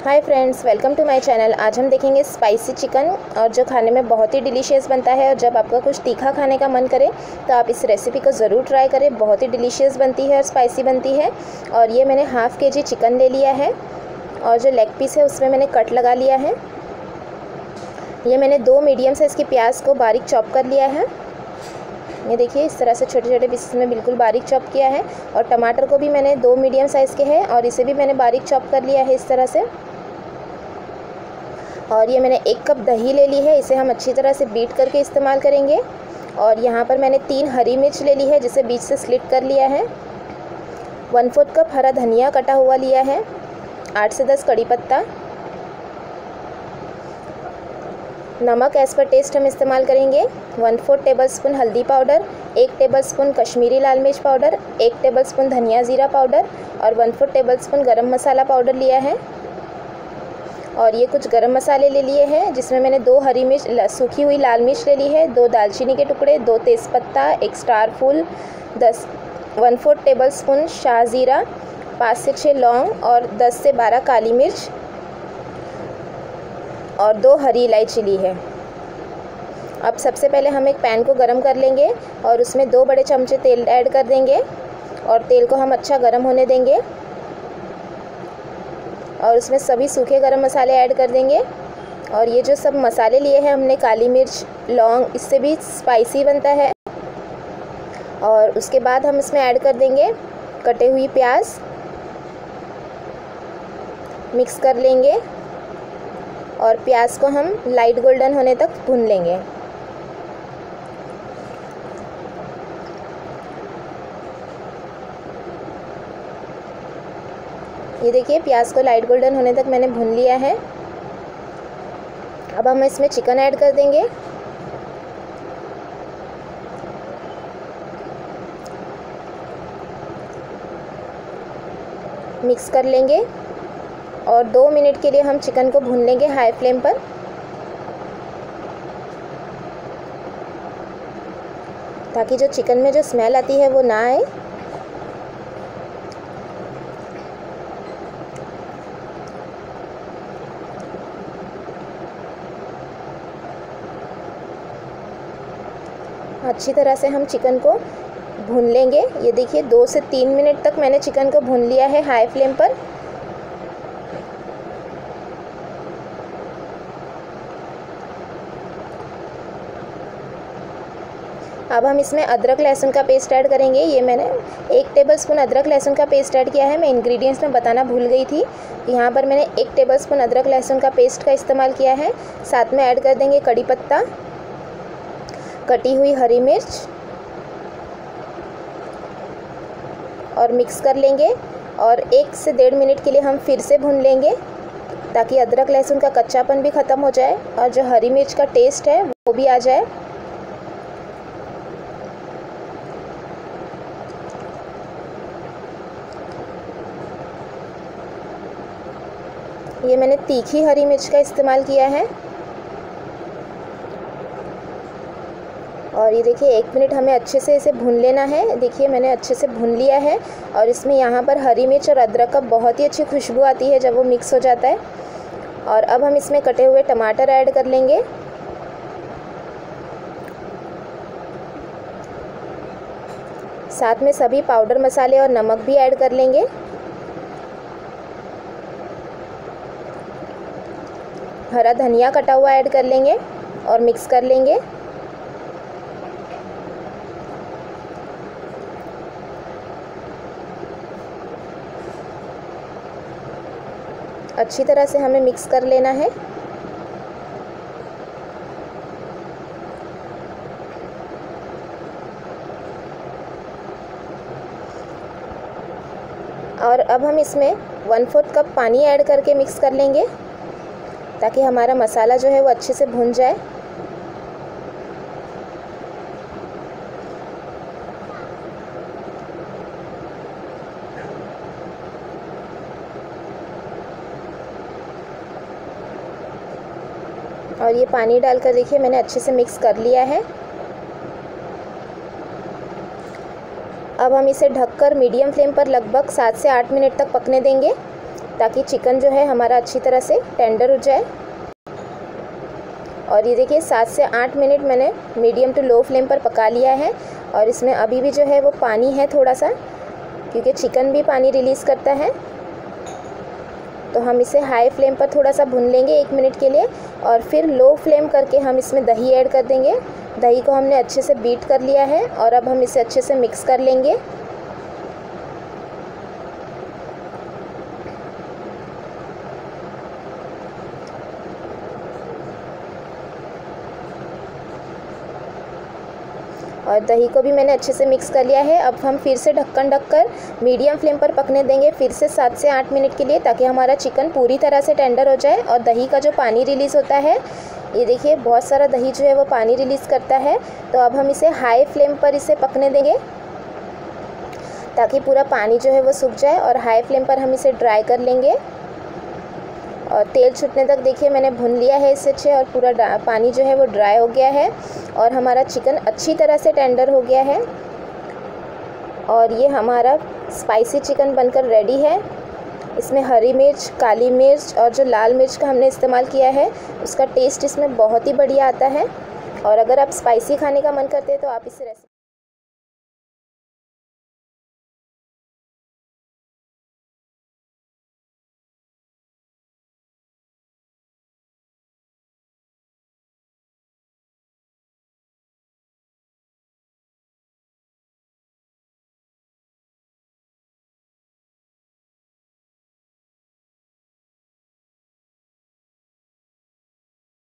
Hi friends, welcome to my channel. आज हम देखेंगे स्पाइसी चिकन, और जो खाने में बहुत ही डिलीशियस बनता है। और जब आपका कुछ तीखा खाने का मन करे तो आप इस रेसिपी को ज़रूर ट्राई करें। बहुत ही डिलीशियस बनती है और स्पाइसी बनती है। और ये मैंने हाफ़ kg चिकन ले लिया है, और जो लेग पीस है उसमें मैंने कट लगा लिया है। ये मैंने 2 मीडियम साइज़ की प्याज को बारीक चॉप कर लिया है। ये देखिए, इस तरह से छोटे छोटे पीसेस में बिल्कुल बारीक चॉप किया है। और टमाटर को भी मैंने 2 मीडियम साइज़ के हैं, और इसे भी मैंने बारीक चॉप कर लिया है इस तरह से। और ये मैंने 1 कप दही ले ली है, इसे हम अच्छी तरह से बीट करके इस्तेमाल करेंगे। और यहाँ पर मैंने 3 हरी मिर्च ले ली है, जिसे बीच से स्लिट कर लिया है। 1/4 कप हरा धनिया कटा हुआ लिया है। 8 से 10 कड़ी पत्ता। नमक एज़ पर टेस्ट हम इस्तेमाल करेंगे। 1/4 टेबलस्पून हल्दी पाउडर, 1 टेबलस्पून कश्मीरी लाल मिर्च पाउडर, 1 टेबलस्पून धनिया ज़ीरा पाउडर, और 1/4 टेबलस्पून गरम मसाला पाउडर लिया है। और ये कुछ गरम मसाले ले लिए हैं, जिसमें मैंने 2 हरी मिर्च, सूखी हुई लाल मिर्च ले ली है, 2 दालचीनी के टुकड़े, 2 तेज़पत्ता, 1 स्टार फूल, 1/4 टेबलस्पून शाहज़ीरा, 5 से 6 लौंग, और 10 से 12 काली मिर्च, और 2 हरी इलायची ली है। अब सबसे पहले हम एक पैन को गरम कर लेंगे, और उसमें 2 बड़े चमचे तेल ऐड कर देंगे, और तेल को हम अच्छा गरम होने देंगे। और उसमें सभी सूखे गरम मसाले ऐड कर देंगे। और ये जो सब मसाले लिए हैं हमने, काली मिर्च, लौंग, इससे भी स्पाइसी बनता है। और उसके बाद हम इसमें ऐड कर देंगे कटे हुई प्याज, मिक्स कर लेंगे, और प्याज को हम लाइट गोल्डन होने तक भून लेंगे। ये देखिए, प्याज को लाइट गोल्डन होने तक मैंने भून लिया है। अब हम इसमें चिकन ऐड कर देंगे। मिक्स कर लेंगे, और 2 मिनट के लिए हम चिकन को भून लेंगे हाई फ्लेम पर। ताकि जो चिकन में जो स्मेल आती है वो ना आए। अच्छी तरह से हम चिकन को भून लेंगे। ये देखिए, 2 से 3 मिनट तक मैंने चिकन को भून लिया है हाई फ्लेम पर। अब हम इसमें अदरक लहसुन का पेस्ट ऐड करेंगे। ये मैंने 1 टेबलस्पून अदरक लहसुन का पेस्ट ऐड किया है। मैं इंग्रेडिएंट्स में बताना भूल गई थी। यहाँ पर मैंने 1 टेबलस्पून अदरक लहसुन का पेस्ट का इस्तेमाल किया है। साथ में ऐड कर देंगे कड़ी पत्ता, कटी हुई हरी मिर्च, और मिक्स कर लेंगे। और 1 से 1.5 मिनट के लिए हम फिर से भून लेंगे, ताकि अदरक लहसुन का कच्चापन भी ख़त्म हो जाए, और जो हरी मिर्च का टेस्ट है वो भी आ जाए। ये मैंने तीखी हरी मिर्च का इस्तेमाल किया है। और ये देखिए, 1 मिनट हमें अच्छे से इसे भून लेना है। देखिए, मैंने अच्छे से भून लिया है। और इसमें यहाँ पर हरी मिर्च और अदरक का बहुत ही अच्छी खुशबू आती है जब वो मिक्स हो जाता है। और अब हम इसमें कटे हुए टमाटर ऐड कर लेंगे। साथ में सभी पाउडर मसाले और नमक भी ऐड कर लेंगे। हरा धनिया कटा हुआ ऐड कर लेंगे, और मिक्स कर लेंगे। अच्छी तरह से हमें मिक्स कर लेना है। और अब हम इसमें 1/4 कप पानी ऐड करके मिक्स कर लेंगे, ताकि हमारा मसाला जो है वो अच्छे से भुन जाए। और ये पानी डालकर देखिए, मैंने अच्छे से मिक्स कर लिया है। अब हम इसे ढककर मीडियम फ्लेम पर लगभग 7 से 8 मिनट तक पकने देंगे। ताकि चिकन जो है हमारा अच्छी तरह से टेंडर हो जाए। और ये देखिए 7 से 8 मिनट मैंने मीडियम टू लो फ्लेम पर पका लिया है। और इसमें अभी भी जो है वो पानी है थोड़ा सा, क्योंकि चिकन भी पानी रिलीज़ करता है। तो हम इसे हाई फ्लेम पर थोड़ा सा भून लेंगे 1 मिनट के लिए, और फिर लो फ्लेम करके हम इसमें दही ऐड कर देंगे। दही को हमने अच्छे से बीट कर लिया है और अब हम इसे अच्छे से मिक्स कर लेंगे। और दही को भी मैंने अच्छे से मिक्स कर लिया है। अब हम फिर से ढक्कन ढककर मीडियम फ्लेम पर पकने देंगे फिर से 7 से 8 मिनट के लिए, ताकि हमारा चिकन पूरी तरह से टेंडर हो जाए। और दही का जो पानी रिलीज़ होता है, ये देखिए बहुत सारा दही जो है वो पानी रिलीज़ करता है। तो अब हम इसे हाई फ्लेम पर इसे पकने देंगे ताकि पूरा पानी जो है वो सूख जाए। और हाई फ्लेम पर हम इसे ड्राई कर लेंगे और तेल छूटने तक देखिए मैंने भून लिया है इसे अच्छे, और पूरा पानी जो है वो ड्राई हो गया है और हमारा चिकन अच्छी तरह से टेंडर हो गया है। और ये हमारा स्पाइसी चिकन बनकर रेडी है। इसमें हरी मिर्च, काली मिर्च और जो लाल मिर्च का हमने इस्तेमाल किया है, उसका टेस्ट इसमें बहुत ही बढ़िया आता है। और अगर आप स्पाइसी खाने का मन करते हैं तो आप इस रेसिपी